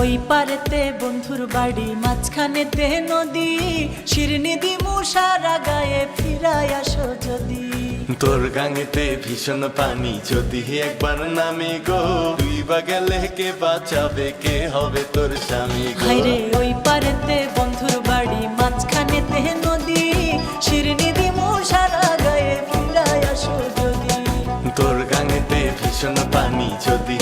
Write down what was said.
ওই পারেতে বন্ধুর বাড়ি, মাঝখানেতে নদী, শিরনি দিমু সারা গায়ে, ফিরায় আসো যদি। তোর গাঙেতে ভীষণ পানি, যদি একবার নামি গো, তুই বা গেলে কে বাঁচাবে, কে হবে তোর স্বামী গো। হায়রে ওই পারেতে বন্ধুর বাড়ি, মাঝখানেতে নদী, শিরনি দিমু সারা গায়ে, ফিরায় আসো যদি। তোর গাঙেতে ভীষণ পানি, যদি